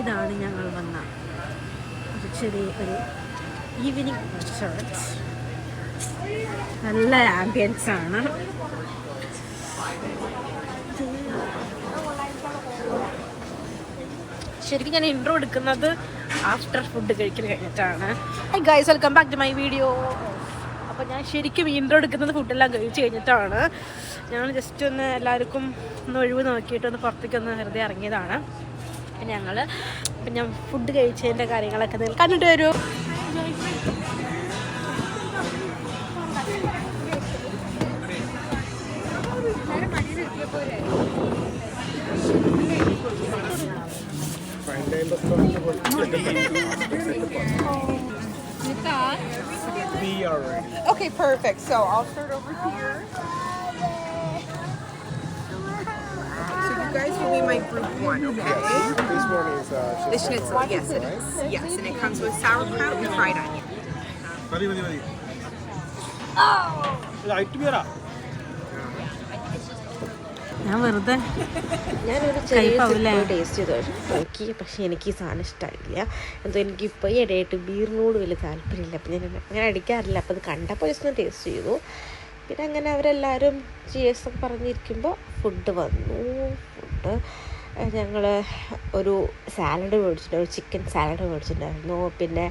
ഇതാണ് ഞങ്ങൾ വന്ന ഒരു ചെറിയ ഒരു ഈവനിങ് റെസ്റ്റോറൻറ്റ്. നല്ല ആംബിയൻസ് ആണ്. ശരിക്കും ഞാൻ ഇൻട്രോ എടുക്കുന്നത് ആഫ്റ്റർ ഫുഡ് കഴിക്കൽ കഴിഞ്ഞിട്ടാണ്. Hi guys, welcome back to my video. അപ്പോൾ ഞാൻ ശരിക്കും ഇൻട്രോ എടുക്കുന്നത് ഫുഡെല്ലാം കഴിച്ച് കഴിഞ്ഞിട്ടാണ്. ഞങ്ങൾ ജസ്റ്റ് ഒന്ന് എല്ലാവർക്കും ഒന്ന് ഒഴിവ് നോക്കിയിട്ടൊന്ന് പുറത്തേക്കൊന്ന് വെറുതെ ഇറങ്ങിയതാണ്. ഞങ്ങൾ ഇപ്പം ഞാൻ ഫുഡ് കഴിച്ചതിൻ്റെ കാര്യങ്ങളൊക്കെ നിങ്ങൾ കണ്ടിട്ട് വരൂ. Okay, perfect. So I'll start over here. So you guys will be my group one, okay? This one is The schnitzel, yes it is. Yes, and it comes with sauerkraut and fried onion. ഞാൻ വെറുതെ ഞാനൊരു ചെറിയ taste ചെയ്ത് നോക്കി. പക്ഷേ എനിക്ക് ഈ സാധനം ഇഷ്ടമായില്ല. എന്തോ എനിക്കിപ്പോൾ ഈ ഇടയായിട്ട് ബീറിനോട് വലിയ താല്പര്യമില്ല. അപ്പം ഞാൻ അങ്ങനെ അടിക്കാറില്ല. അപ്പോൾ അത് കണ്ടപ്പോൾ ജസ്റ്റ് ഒന്ന് ടേസ്റ്റ് ചെയ്തു. പിന്നെ അങ്ങനെ അവരെല്ലാവരും GS ഒക്കെ പറഞ്ഞിരിക്കുമ്പോൾ ഫുഡ് വന്നു. ഫുഡ് ഞങ്ങൾ ഒരു സാലഡ് മേടിച്ചിട്ടുണ്ടായിരുന്നു, ചിക്കൻ സാലഡ് മേടിച്ചിട്ടുണ്ടായിരുന്നു. പിന്നെ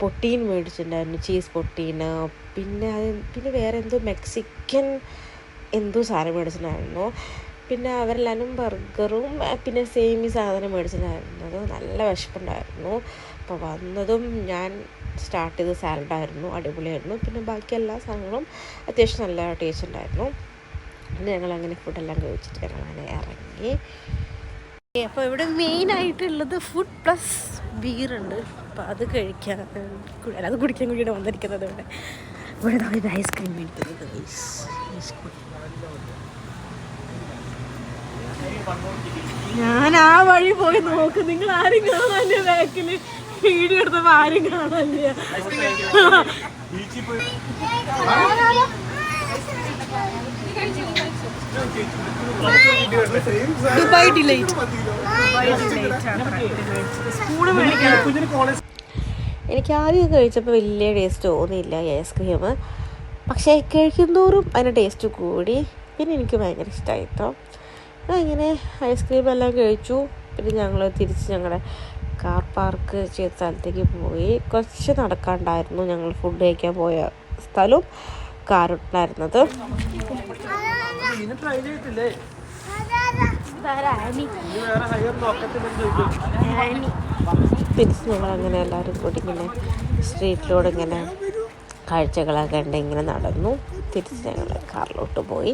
പൊട്ടീൻ മേടിച്ചിട്ടുണ്ടായിരുന്നു, ചീസ് പൊട്ടീന്. പിന്നെ വേറെ എന്തോ മെക്സിക്കൻ എന്തോ സാധനം മേടിച്ചിട്ടുണ്ടായിരുന്നു. പിന്നെ അവരെല്ലാവരും ബർഗറും പിന്നെ സെയിം ഈ സാധനം മേടിച്ചിട്ടുണ്ടായിരുന്നത്. നല്ല വിശപ്പുണ്ടായിരുന്നു. അപ്പോൾ വന്നതും ഞാൻ സ്റ്റാർട്ട് ചെയ്ത സാലഡായിരുന്നു, അടിപൊളിയായിരുന്നു. പിന്നെ ബാക്കി എല്ലാ സാധനങ്ങളും അത്യാവശ്യം നല്ല ടേസ്റ്റ് ഉണ്ടായിരുന്നു. പിന്നെ ഞങ്ങളങ്ങനെ ഫുഡെല്ലാം കഴിച്ചിട്ട് ഞങ്ങളങ്ങനെ ഇറങ്ങി. അപ്പോൾ ഇവിടെ മെയിനായിട്ടുള്ളത് ഫുഡ് പ്ലസ് ബീറുണ്ട്. അപ്പോൾ അത് കഴിക്കാൻ അത് കുടിക്കാൻ കൂടിയാണ് വന്നിരിക്കുന്നത്. ഇവിടെ ഒരു ഐസ്ക്രീം മേടിക്കുന്നത്. ഞാൻ ആ വഴി പോയി നോക്കും. നിങ്ങൾ ആരും കാണാനില്ല, ബാക്കിൽ വീഡിയോ എടുത്തപ്പോൾ ആരും കാണാനില്ല. ദുബായ് ഡിലൈറ്റ് സ്പൂണ് മേടിക്കണം. എനിക്ക് ആദ്യം കഴിച്ചപ്പോൾ വലിയ ടേസ്റ്റ് തോന്നിയില്ല ഈ ഐസ്ക്രീം. പക്ഷേ കഴിക്കുന്തോറും അതിന് ടേസ്റ്റ് കൂടി. പിന്നെ എനിക്ക് ഭയങ്കര ഇഷ്ടമായിട്ടോ. ഇങ്ങനെ ഐസ്ക്രീം എല്ലാം കഴിച്ചു. പിന്നെ ഞങ്ങൾ തിരിച്ച് ഞങ്ങളുടെ കാർ പാർക്ക് ചെയ്ത സ്ഥലത്തേക്ക് പോയി. കുറച്ച് നടക്കാണ്ടായിരുന്നു ഞങ്ങൾ ഫുഡ് കഴിക്കാൻ പോയ സ്ഥലവും കാറുണ്ടായിരുന്നത്. തിരിച്ച് ഞങ്ങളങ്ങനെ എല്ലാവരും കൂടി ഇങ്ങനെ സ്ട്രീറ്റിലൂടെ ഇങ്ങനെ കാഴ്ചകളൊക്കെ കണ്ട് ഇങ്ങനെ നടന്നു. തിരിച്ച് ഞങ്ങൾ കാറിലോട്ട് പോയി.